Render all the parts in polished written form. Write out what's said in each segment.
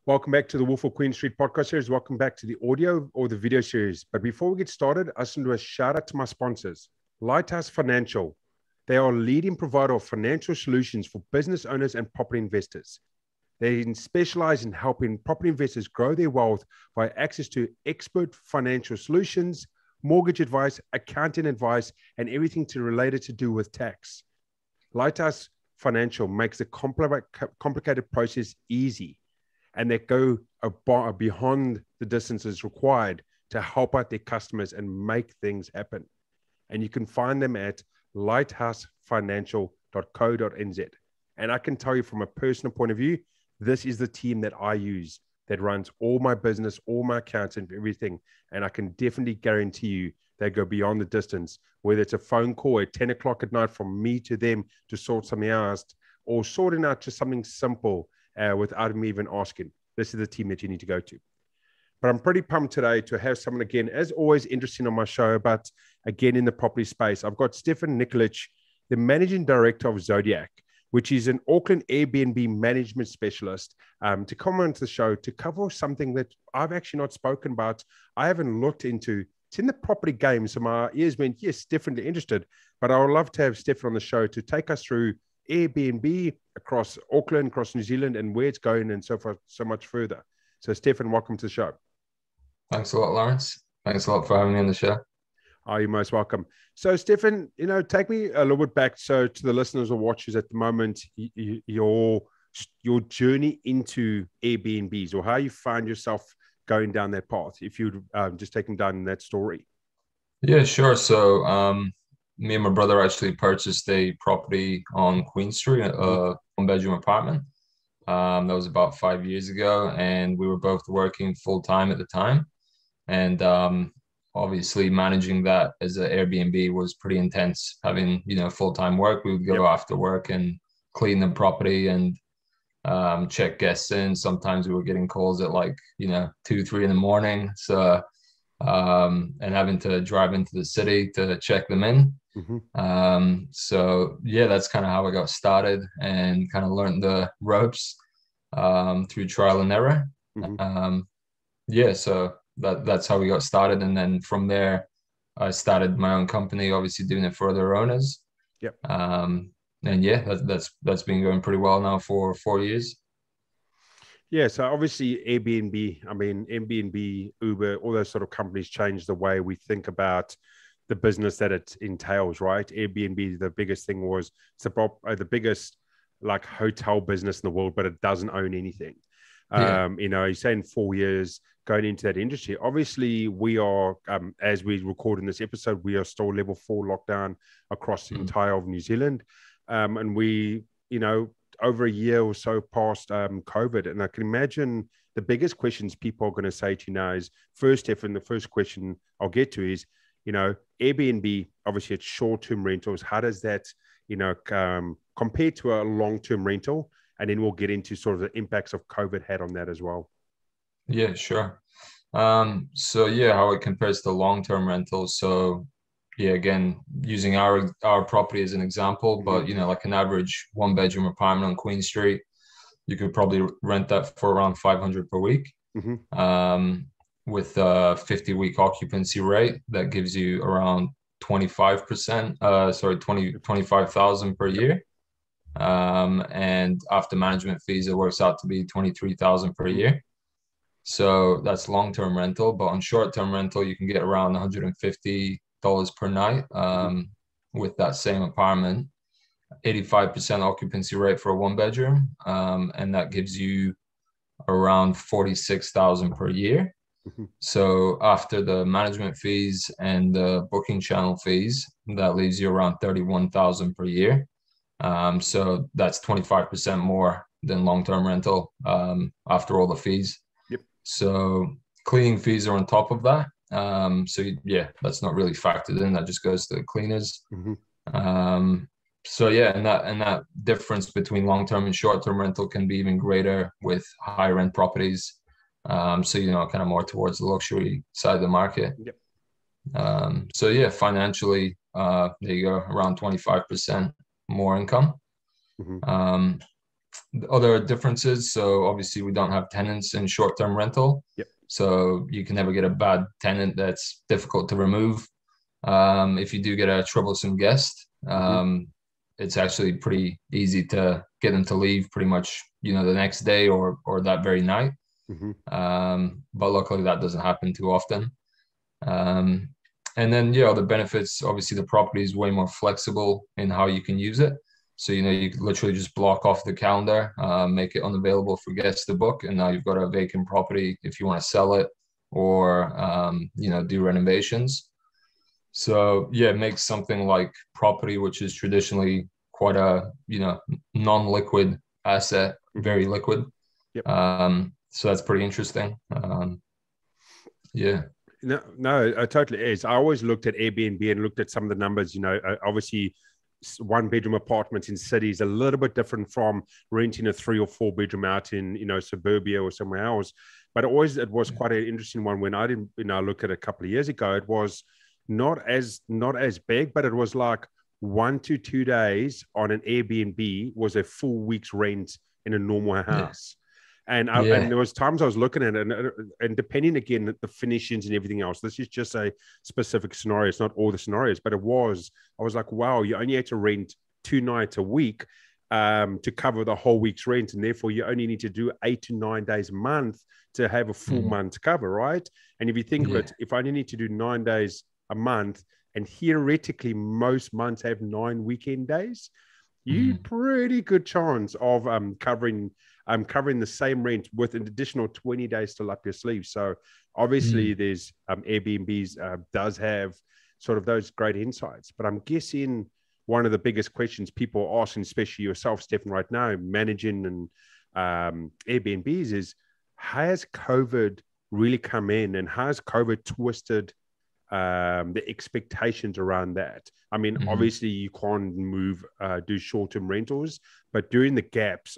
Welcome back to the Wolf of Queen Street podcast series. Welcome back to the audio or the video series. But before we get started, I just want to do a shout out to my sponsors, Lighthouse Financial. They are a leading provider of financial solutions for business owners and property investors. They specialize in helping property investors grow their wealth via access to expert financial solutions, mortgage advice, accounting advice, and everything related to do with tax. Lighthouse Financial makes the complicated process easy, and they go beyond the distances required to help out their customers and make things happen. And you can find them at lighthousefinancial.co.nz. And I can tell you from a personal point of view, this is the team that I use that runs all my business, all my accounts and everything. And I can definitely guarantee you they go beyond the distance, whether it's a phone call at 10 o'clock at night from me to them to sort something out, or sorting out just something simple without me even asking. This is the team that you need to go to. But I'm pretty pumped today to have someone again, as always, interesting on my show, but again in the property space. I've got Stefan Nikolic, the managing director of Zodiak, which is an Auckland Airbnb management specialist, to come onto the show to cover something that I've actually not spoken about. I haven't looked into. It's in the property game, so my ears went, yes, definitely interested. But I would love to have Stefan on the show to take us through Airbnb across Auckland, across New Zealand, and where it's going and so far, so much further. So Stefan, welcome to the show. Thanks a lot, Lawrence. Thanks a lot for having me on the show. You're most welcome. So Stefan, take me a little bit back to the listeners or watchers at the moment, your journey into Airbnbs, or how you find yourself going down that path, if you'd just take them down that story. Yeah, sure. So me and my brother actually purchased a property on Queen Street, a one-bedroom apartment. That was about 5 years ago, and we were both working full-time at the time. And obviously managing that as an Airbnb was pretty intense. Having, full-time work, we would go after work and clean the property and check guests in. Sometimes we were getting calls at 2, 3 in the morning. So and having to drive into the city to check them in. So yeah, that's kind of how I got started and kind of learned the ropes through trial and error. So that's how we got started. And then from there, I started my own company, obviously doing it for other owners. And yeah, that's been going pretty well now for 4 years. Yeah, so obviously Airbnb, Uber, all those sort of companies changed the way we think about the business that it entails, right? Airbnb, the biggest thing was it's the biggest hotel business in the world, but it doesn't own anything. He's saying 4 years going into that industry. Obviously, we are, as we record in this episode, we are still level 4 lockdown across the entire of New Zealand. And we, over a year or so past COVID. And I can imagine the biggest questions people are going to say to you now is, first, Stefan, the first question I'll get to is, Airbnb, obviously it's short-term rentals. How does that, compare to a long-term rental? And then we'll get into sort of the impacts of COVID had on that as well. Yeah, sure. So yeah, how it compares to long-term rentals. So yeah, again, using our property as an example, but like an average one-bedroom apartment on Queen Street, you could probably rent that for around $500 per week. With a 50-week occupancy rate, that gives you around 25,000 per year. And after management fees, it works out to be 23,000 per year. So that's long-term rental. But on short-term rental, you can get around $150 per night with that same apartment. 85% occupancy rate for a one-bedroom, and that gives you around 46,000 per year. So after the management fees and the booking channel fees, that leaves you around 31,000 per year. So that's 25% more than long-term rental after all the fees. So cleaning fees are on top of that. So yeah, that's not really factored in. That just goes to the cleaners. So yeah, and that difference between long-term and short-term rental can be even greater with higher end properties. So kind of more towards the luxury side of the market. So yeah, financially, there you go, around 25% more income. other differences. So obviously we don't have tenants in short-term rental. Yep. So you can never get a bad tenant that's difficult to remove. If you do get a troublesome guest, it's actually pretty easy to get them to leave pretty much, the next day or that very night. But luckily that doesn't happen too often. And then, the benefits, obviously the property is way more flexible in how you can use it. So, you can literally just block off the calendar, make it unavailable for guests to book. And now you've got a vacant property if you want to sell it or, do renovations. So, it makes something like property, which is traditionally quite a, non-liquid asset, very liquid. Yep. So that's pretty interesting. No, it totally is. I always looked at Airbnb and looked at some of the numbers, obviously one-bedroom apartments in cities a little bit different from renting a 3 or 4 bedroom out in, suburbia or somewhere else. But it was quite an interesting one when I didn't, look at a couple of years ago. It was not as big, but it was like 1 to 2 days on an Airbnb was a full week's rent in a normal house. And there was times I was looking at it, and depending again the finishings and everything else. This is just a specific scenario. It's not all the scenarios, but I was like, wow, you only had to rent 2 nights a week to cover the whole week's rent, and therefore you only need to do 8 to 9 days a month to have a full month cover, right? And if you think of it, if I only need to do 9 days a month, and theoretically most months have 9 weekend days, you pretty good chance of covering the same rent with an additional 20 days still up your sleeve. So obviously there's Airbnbs does have sort of those great insights. But I'm guessing one of the biggest questions people are asking, especially yourself, Stefan, right now, managing and Airbnbs is, has COVID really come in and has COVID twisted the expectations around that? I mean, obviously you can't do short-term rentals, but during the gaps,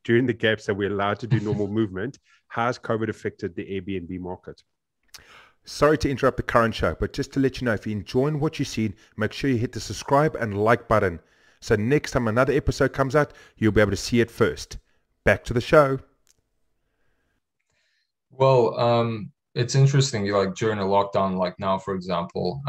during the gaps that we're allowed to do normal movement, has COVID affected the Airbnb market? Sorry to interrupt the current show, but just to let you know, if you're enjoying what you've seen, make sure you hit the subscribe and like button. So next time another episode comes out, you'll be able to see it first. Back to the show. Well, it's interesting, like during a lockdown, like now, for example,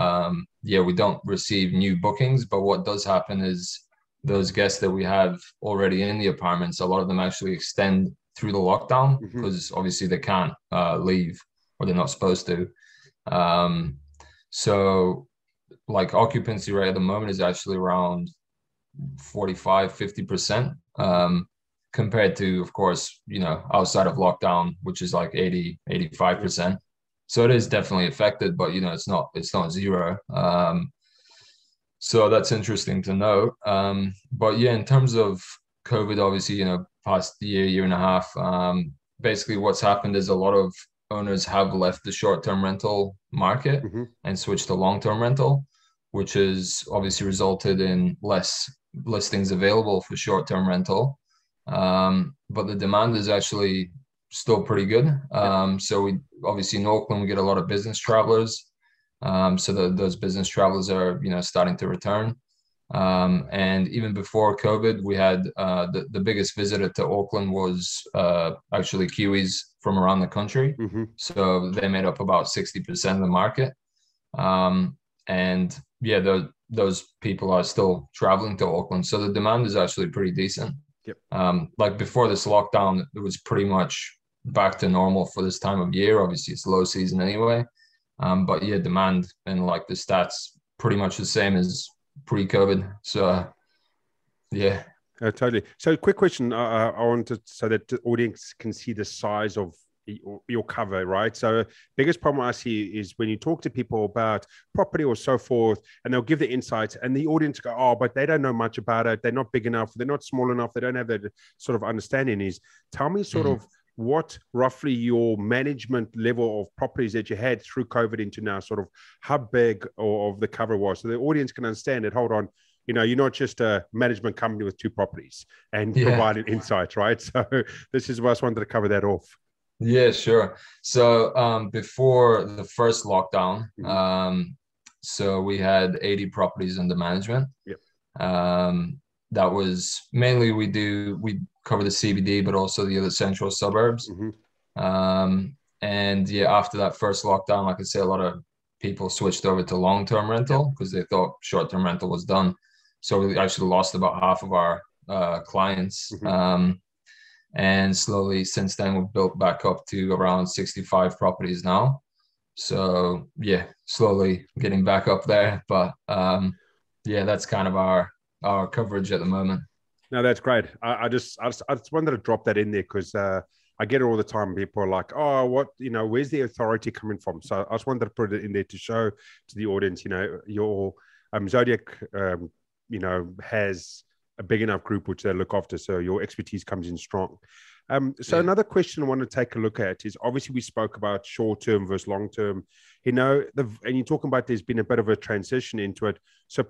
we don't receive new bookings, but what does happen is those guests that we have already in the apartments, a lot of them actually extend through the lockdown because obviously they can't leave or they're not supposed to. So like occupancy rate at the moment is actually around 45-50%. Compared to, of course, outside of lockdown, which is like 80-85%. So it is definitely affected, but it's not zero. So that's interesting to know. But in terms of COVID, obviously, past year and a half, basically what's happened is a lot of owners have left the short-term rental market and switched to long-term rental, which has obviously resulted in less listings available for short-term rental. But the demand is actually still pretty good. So we obviously in Auckland, we get a lot of business travelers. So those business travelers are, starting to return. And even before COVID, we had the biggest visitor to Auckland was actually Kiwis from around the country. So they made up about 60% of the market. And those people are still traveling to Auckland. So the demand is actually pretty decent. Like before this lockdown, it was pretty much back to normal for this time of year. Obviously, it's low season anyway. But demand and like the stats pretty much the same as pre-COVID. So, totally. So, quick question. I wanted so that the audience can see the size of your cover, right? So biggest problem I see is when you talk to people about property or so forth, and they'll give the insights and the audience go, oh, but they don't know much about it. They're not big enough. They're not small enough. They don't have that sort of understanding. Is tell me sort of what roughly your management level of properties that you had through COVID into now, sort of how big of the cover was, so the audience can understand it. Hold on. You're not just a management company with 2 properties and providing insights, right? So this is what I just wanted to cover that off. Yeah, sure. So before the first lockdown, so we had 80 properties under management. that was mainly we cover the CBD, but also the other central suburbs. And yeah, after that first lockdown, like I say, a lot of people switched over to long-term rental because they thought short-term rental was done. So we actually lost about half of our clients. And slowly since then, we've built back up to around 65 properties now. So yeah, slowly getting back up there. But yeah, that's kind of our coverage at the moment. No, that's great. I just wanted to drop that in there because I get it all the time. People are like, "Oh, what where's the authority coming from?" So I just wanted to put it in there to show to the audience, your Zodiak, has a big enough group which they look after, so your expertise comes in strong. Another question I want to take a look at is obviously we spoke about short term versus long term. And you're talking about there's been a bit of a transition into it. So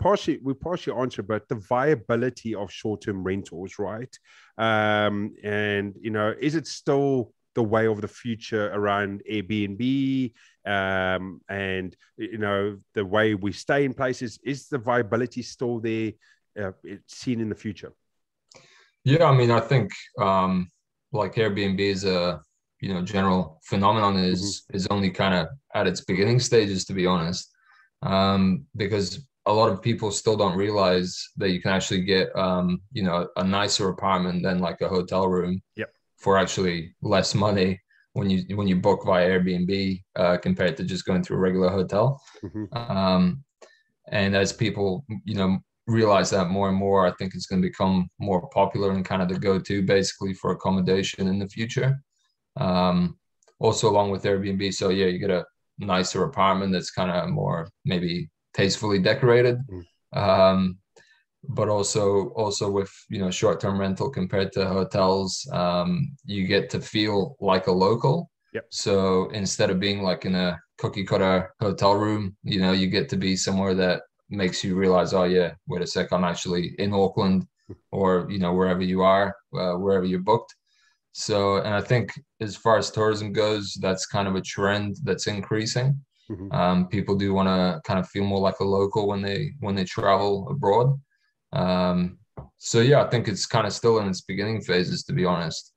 we partially answered, but the viability of short term rentals, right? Is it still the way of the future around Airbnb? And the way we stay in places, is the viability still there? Seen in the future? Yeah, I mean, I think like Airbnb is a general phenomenon is only kind of at its beginning stages, to be honest, because a lot of people still don't realize that you can actually get a nicer apartment than like a hotel room for actually less money when you book via Airbnb compared to just going through a regular hotel. And as people realize that more and more, I think it's going to become more popular and kind of the go-to basically for accommodation in the future. Also along with Airbnb. So yeah, you get a nicer apartment that's kind of more maybe tastefully decorated. But also with, short-term rental compared to hotels, you get to feel like a local. So instead of being like in a cookie cutter hotel room, you get to be somewhere that makes you realize, oh yeah, wait a sec, I'm actually in Auckland or, wherever you are, wherever you're booked. So, and I think as far as tourism goes, that's kind of a trend that's increasing. People do want to kind of feel more like a local when they travel abroad. So yeah, I think it's kind of still in its beginning phases, to be honest.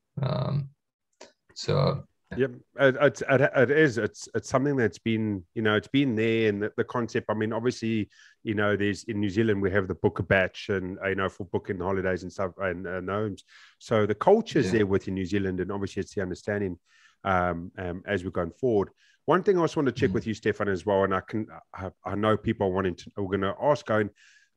Yep, it is. It's something that's been, it's been there, and the concept. I mean, obviously, there's in New Zealand we have the book a batch, and for booking holidays and stuff and homes. So the culture is there within New Zealand, and obviously it's the understanding as we're going forward. One thing I also want to check with you, Stefan, as well, and I know people are going to ask, going,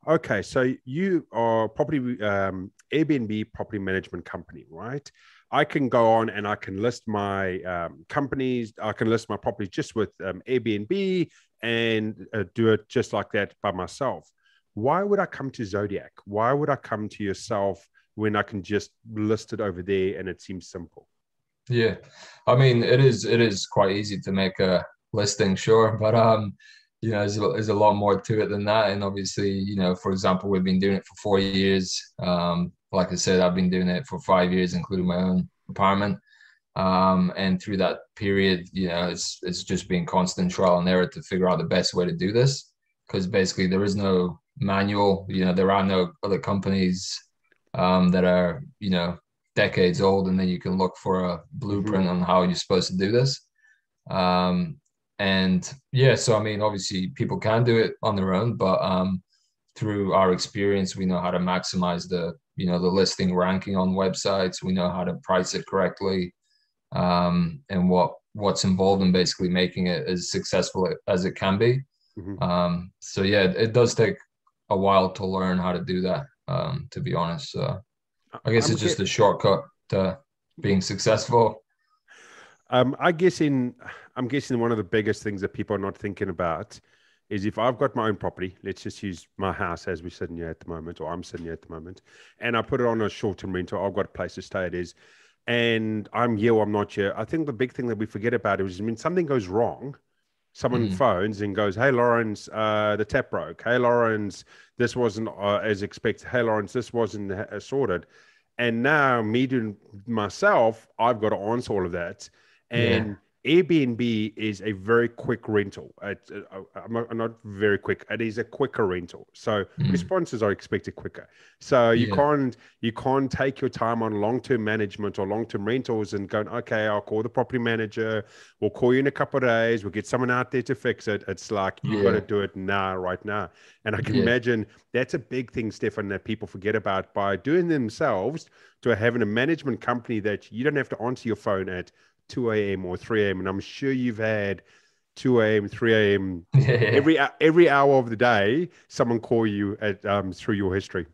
okay, so you are Airbnb property management company, right? I can go on and I can list my companies. I can list my property just with Airbnb and do it just like that by myself. Why would I come to Zodiak? Why would I come to yourself when I can just list it over there and it seems simple? Yeah, I mean, it is quite easy to make a listing, sure, but there's a lot more to it than that. And obviously, for example, we've been doing it for 4 years. Like I said, I've been doing it for 5 years, including my own apartment. And through that period, it's just been constant trial and error to figure out the best way to do this. Because basically there is no manual, there are no other companies that are, decades old, and then you can look for a blueprint on how you're supposed to do this. And yeah, so I mean, obviously people can do it on their own, but through our experience, we know how to maximize the listing ranking on websites. We know how to price it correctly, and what's involved in basically making it as successful as it can be. So yeah, it does take a while to learn how to do that, to be honest. So I guess it's just a shortcut to being successful. I'm guessing one of the biggest things that people are not thinking about is if I've got my own property, let's just use my house as we're sitting here at the moment, or I'm sitting here at the moment, and I put it on a short-term rental, I've got a place to stay, it is, and I'm here or I'm not here. I think the big thing that we forget about is when something goes wrong, someone phones and goes, hey, Lawrence, the tap broke. Hey, Lawrence, this wasn't as expected. Hey, Lawrence, this wasn't sorted. And now me doing myself, I've got to answer all of that. And Airbnb is a very quick rental. I'm not very quick. It is a quicker rental. So responses are expected quicker. So you can't take your time on long-term management or long-term rentals and going, okay, I'll call the property manager. We'll call you in a couple of days. We'll get someone out there to fix it. It's like, you got to do it now, right now. And I can imagine that's a big thing, Stefan, that people forget about by doing themselves to having a management company that you don't have to answer your phone at 2 a.m. or 3 a.m. And I'm sure you've had 2 a.m., 3 a.m. Every hour of the day, someone call you at through your history.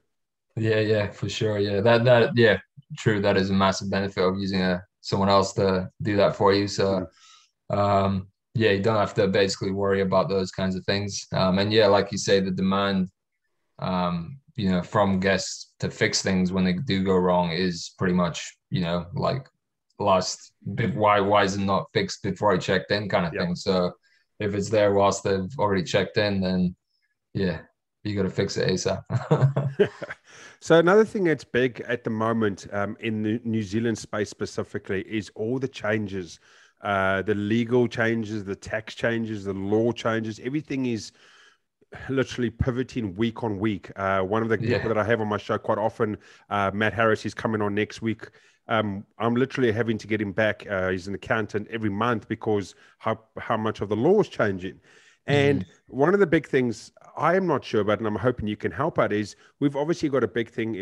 Yeah, for sure. Yeah, true. That is a massive benefit of using someone else to do that for you. So, you don't have to basically worry about those kinds of things. And yeah, like you say, the demand, from guests to fix things when they do go wrong is pretty much, like why is it not fixed before I checked in kind of thing. So if it's there whilst they've already checked in, then you got to fix it ASAP. So another thing that's big at the moment in the New Zealand space specifically is all the changes, the legal changes, the tax changes, the law changes. Everything is literally pivoting week on week. One of the people that I have on my show quite often, Matt Harris, is coming on next week. I'm literally having to get him back. He's an accountant every month because how much of the law is changing. And one of the big things I am not sure about, and I'm hoping you can help out, is we've obviously got a big thing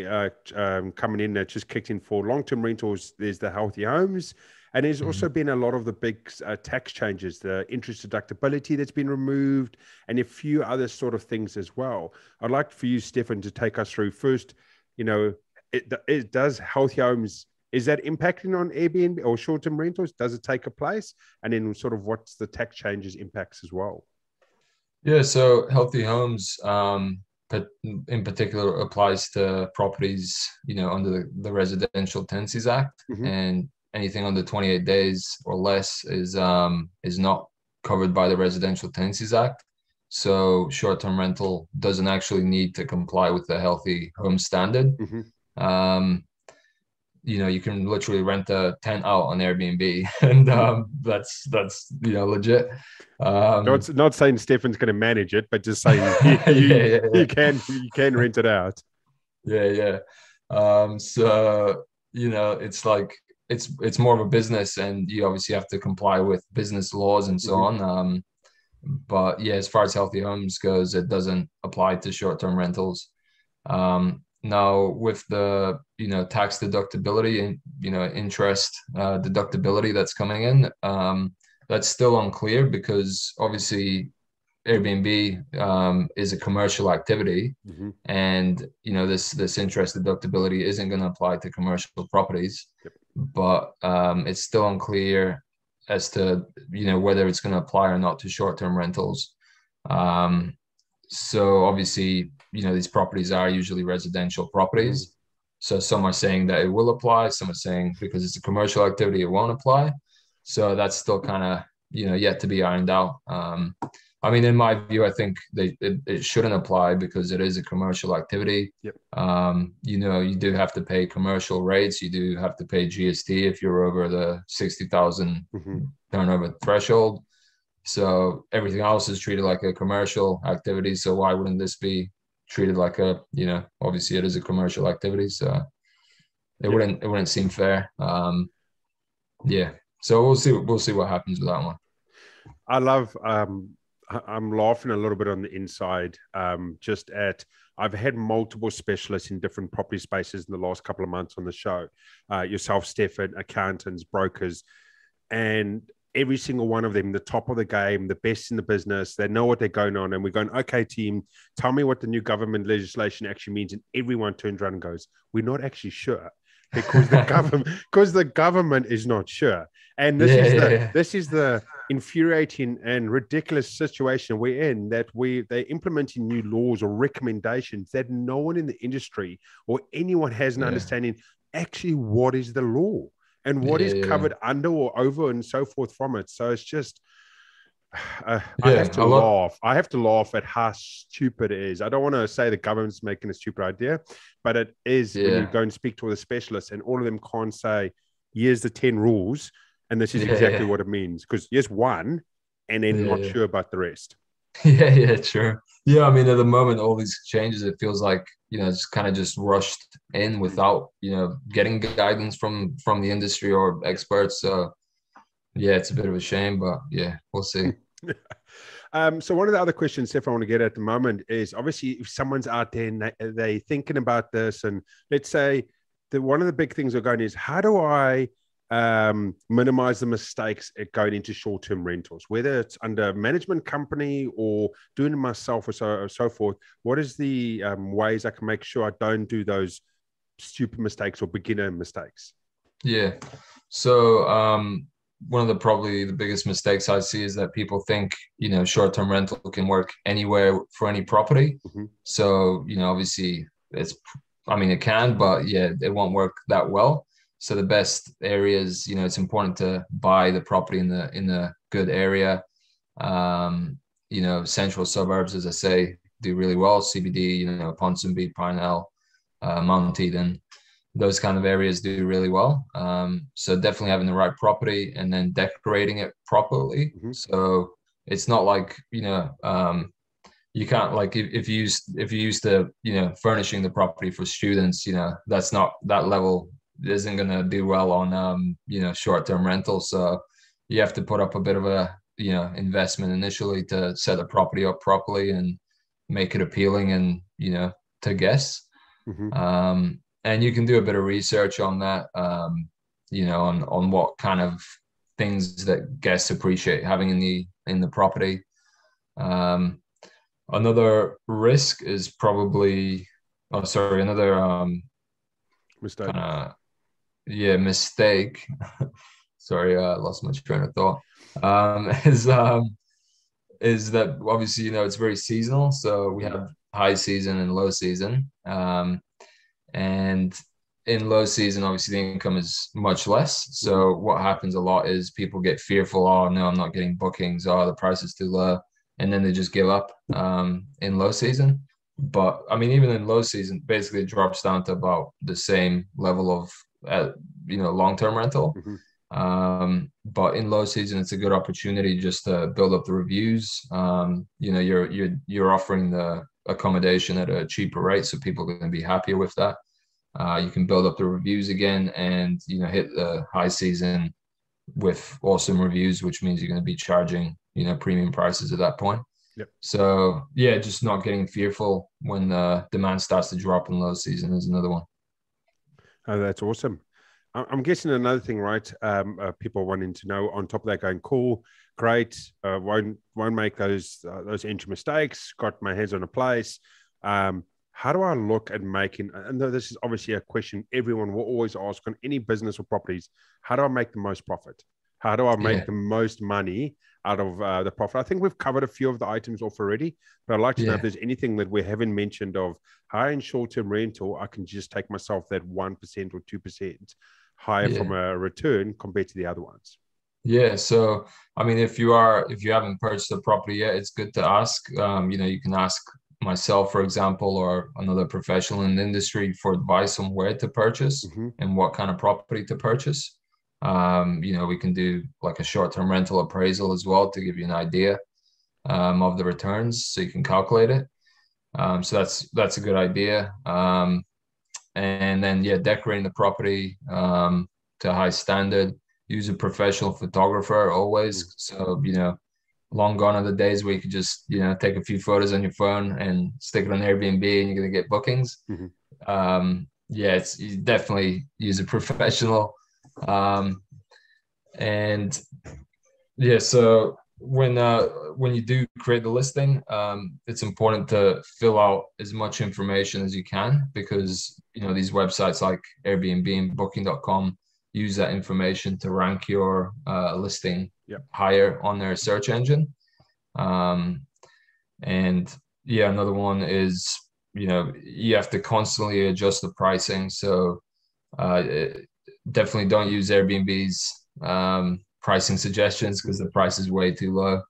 coming in that just kicked in for long-term rentals. There's the healthy homes. And there's also been a lot of the big tax changes, the interest deductibility that's been removed, and a few other sort of things as well. I'd like for you, Stefan, to take us through first, it does healthy homes, is that impacting on Airbnb or short-term rentals? Does it take a place? And then sort of what's the tax changes impacts as well? Yeah, so healthy homes, but in particular applies to properties, under the Residential Tenancies Act, and anything under 28 days or less is not covered by the Residential Tenancies Act. So short-term rental doesn't actually need to comply with the healthy home standard. You can literally rent a tent out on Airbnb, and that's legit. Not saying Stefan's going to manage it, but just saying you can rent it out. So it's like it's more of a business, and you obviously have to comply with business laws and so on. But as far as healthy homes goes, it doesn't apply to short-term rentals. Now with the tax deductibility and interest deductibility that's coming in, that's still unclear because obviously Airbnb is a commercial activity, and this interest deductibility isn't going to apply to commercial properties. But it's still unclear as to whether it's going to apply or not to short-term rentals. So obviously, these properties are usually residential properties. So some are saying that it will apply. Some are saying because it's a commercial activity, it won't apply. So that's still kind of, yet to be ironed out. In my view, I think it shouldn't apply because it is a commercial activity. You do have to pay commercial rates. You do have to pay GST if you're over the 60,000 turnover threshold. So everything else is treated like a commercial activity. So why wouldn't this be treated like obviously it is a commercial activity. So it wouldn't seem fair. So we'll see what happens with that one. I love, I'm laughing a little bit on the inside. I've had multiple specialists in different property spaces in the last couple of months on the show. Yourself, Stefan, accountants, brokers, and every single one of them, the top of the game, the best in the business, they know what they're going on. And we're going, okay, team, tell me what the new government legislation actually means. And everyone turns around and goes, we're not actually sure because the government is not sure. And this is the infuriating and ridiculous situation we're in, that they're implementing new laws or recommendations that no one in the industry or anyone has an understanding actually what is the law and what is covered under or over and so forth from it. So it's just, I have to laugh. I have to laugh at how stupid it is. I don't want to say the government's making a stupid idea, but it is when you go and speak to all the specialists and all of them can't say, here's the 10 rules. And this is Yeah, exactly yeah. what it means, because yes, one, and then Yeah, not yeah. sure about the rest. Yeah, yeah, sure. Yeah, I mean, at the moment, all these changes, it feels like, it's kind of just rushed in without, getting guidance from the industry or experts. So yeah, it's a bit of a shame, but yeah, we'll see. So one of the other questions, Steph, I want to get at the moment is obviously if someone's out there and they thinking about this, and let's say one of the big things are going is how do I minimize the mistakes at going into short-term rentals, whether it's under a management company or doing it myself or so forth. What is the ways I can make sure I don't do those stupid mistakes or beginner mistakes? Yeah. So one of probably the biggest mistakes I see is that people think, short-term rental can work anywhere for any property. Mm-hmm. So, obviously it can, but yeah, it won't work that well. So the best areas, it's important to buy the property in the good area. Central suburbs, as I say, do really well. CBD, Ponsonby, Parnell, Mount Eden, those kind of areas do really well. So definitely having the right property and then decorating it properly. Mm-hmm. So it's not like, you can't, like, if you used to, furnishing the property for students, that's not, that level isn't going to do well on, short-term rentals. So you have to put up a bit of a, investment initially to set the property up properly and make it appealing and, to guests. Mm-hmm. And you can do a bit of research on that, on what kind of things that guests appreciate having in the property. Another risk is probably, another Mistake. mistake. Sorry, I lost my train of thought. Is that obviously, it's very seasonal. So we have high season and low season. And in low season, obviously the income is much less. So what happens a lot is people get fearful. Oh no, I'm not getting bookings. Oh, the price is too low, and then they just give up in low season. But I mean, even in low season, basically it drops down to about the same level of long-term rental. But in low season, it's a good opportunity just to build up the reviews. You're offering the accommodation at a cheaper rate, so people are going to be happier with that. You can build up the reviews again and hit the high season with awesome reviews, which means you're going to be charging premium prices at that point. Yep. So yeah, just not getting fearful when the demand starts to drop in low season is another one. Oh, that's awesome. I'm guessing another thing, right? People wanting to know on top of that, going, cool, great, won't make those entry mistakes. Got my hands on a place. How do I look at making? And this is obviously a question everyone will always ask on any business or properties. How do I make the most profit? How do I make the most money out of the profit? I think we've covered a few of the items off already, but I'd like to know if there's anything that we haven't mentioned of how in short-term rental, I can just take myself that 1% or 2% higher from a return compared to the other ones. Yeah. So, I mean, if you haven't purchased a property yet, it's good to ask. You can ask myself, for example, or another professional in the industry for advice on where to purchase and what kind of property to purchase. We can do like a short-term rental appraisal as well to give you an idea of the returns so you can calculate it. So that's a good idea. And then, decorating the property to a high standard. Use a professional photographer always. So, long gone are the days where you could just, take a few photos on your phone and stick it on Airbnb and you're going to get bookings. You definitely use a professional. So when you do create the listing, it's important to fill out as much information as you can because these websites like Airbnb and Booking.com use that information to rank your listing higher on their search engine. Another one is you have to constantly adjust the pricing. So definitely don't use Airbnb's pricing suggestions because the price is way too low.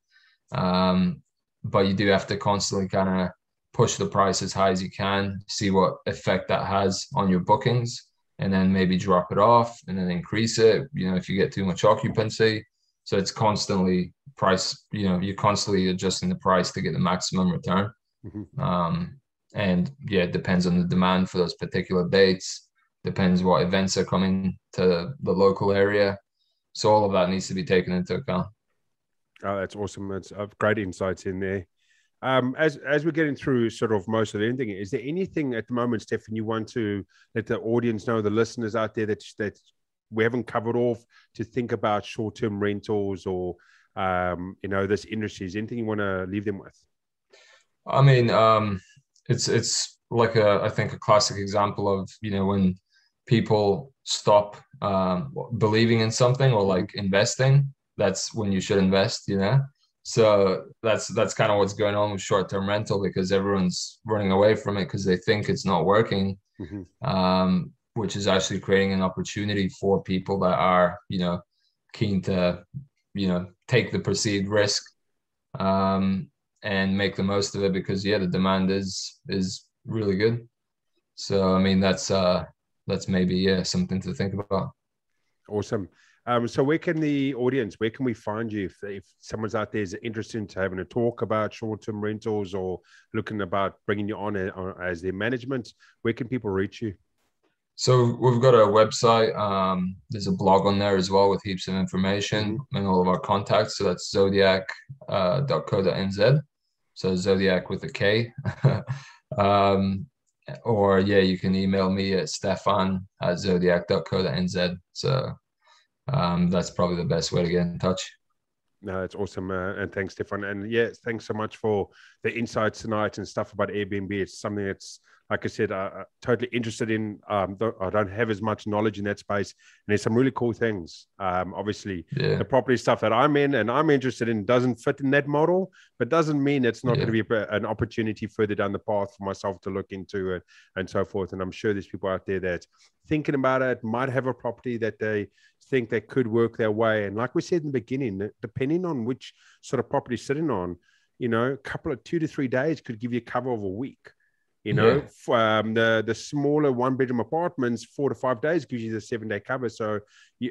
But you do have to constantly kind of push the price as high as you can, see what effect that has on your bookings, and then maybe drop it off and then increase it, if you get too much occupancy. So it's constantly you're constantly adjusting the price to get the maximum return. And yeah, it depends on the demand for those particular dates, depends what events are coming to the local area. So all of that needs to be taken into account. Oh, that's awesome. That's great insights in there. As we're getting through sort of most of anything, is there anything at the moment, Stefan, you want to let the audience know, the listeners out there, that we haven't covered off to think about short-term rentals or, this industry? Is anything you want to leave them with? I mean, it's like I think a classic example of, when people stop believing in something or like investing, that's when you should invest, So that's kind of what's going on with short-term rental, because everyone's running away from it because they think it's not working, which is actually creating an opportunity for people that are, keen to, take the perceived risk and make the most of it, because the demand is really good. So I mean, that's maybe something to think about. Awesome. So where can we find you if someone's out there is interested in having a talk about short-term rentals or looking about bringing you on as their management? Where can people reach you? So we've got a website. There's a blog on there as well with heaps of information and all of our contacts. So that's zodiac.co.nz. So Zodiac with a K. Or you can email me at stefan@zodiac.co.nz. So that's probably the best way to get in touch. No, that's awesome. And thanks, Stefan. And thanks so much for the insights tonight and stuff about Airbnb. It's something that's, like I said, totally interested in. I don't have as much knowledge in that space. And there's some really cool things. Obviously, the property stuff that I'm in and I'm interested in doesn't fit in that model, but doesn't mean it's not going to be an opportunity further down the path for myself to look into it and so forth. And I'm sure there's people out there that thinking about it, might have a property that they think they could work their way. And like we said in the beginning, depending on which sort of property sitting on, a couple of 2 to 3 days could give you a cover of a week. The smaller 1-bedroom apartments, 4 to 5 days gives you the 7-day cover. So,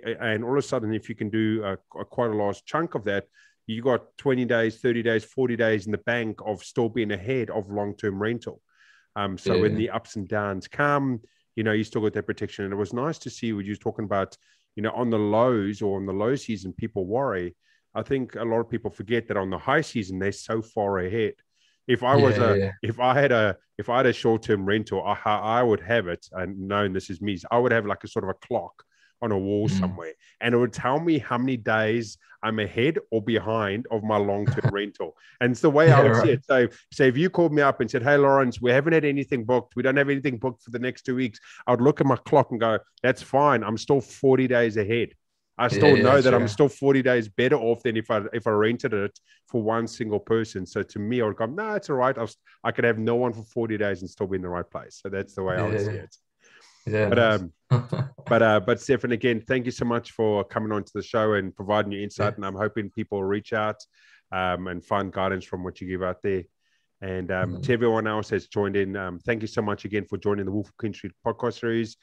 and all of a sudden, if you can do quite a large chunk of that, you got 20 days, 30 days, 40 days in the bank of still being ahead of long-term rental. So when the ups and downs come, you still got that protection. And it was nice to see what you were talking about, on the lows or on the low season, people worry. I think a lot of people forget that on the high season, they're so far ahead. If I had a short-term rental, I would have it, and knowing this is me, I would have like a sort of a clock on a wall somewhere, and it would tell me how many days I'm ahead or behind of my long-term rental. And it's the way I would see it. So if you called me up and said, "Hey, Lawrence, we haven't had anything booked. We don't have anything booked for the next 2 weeks," I would look at my clock and go, "That's fine. I'm still 40 days ahead." I still know that I'm still 40 days better off than if I rented it for one single person. So to me, I would go, "No, it's all right. I could have no one for 40 days and still be in the right place." So that's the way I would see it. But Stefan, again, thank you so much for coming on to the show and providing your insight. And I'm hoping people reach out and find guidance from what you give out there. And to everyone else that's joined in, thank you so much again for joining the Wolf of Queen Street podcast series.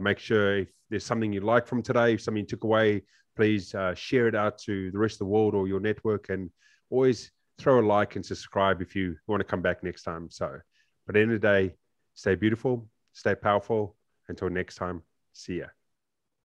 Make sure if there's something you like from today, if something you took away, please share it out to the rest of the world or your network, and always throw a like and subscribe if you want to come back next time. So, but at the end of the day, stay beautiful, stay powerful. Until next time, see ya.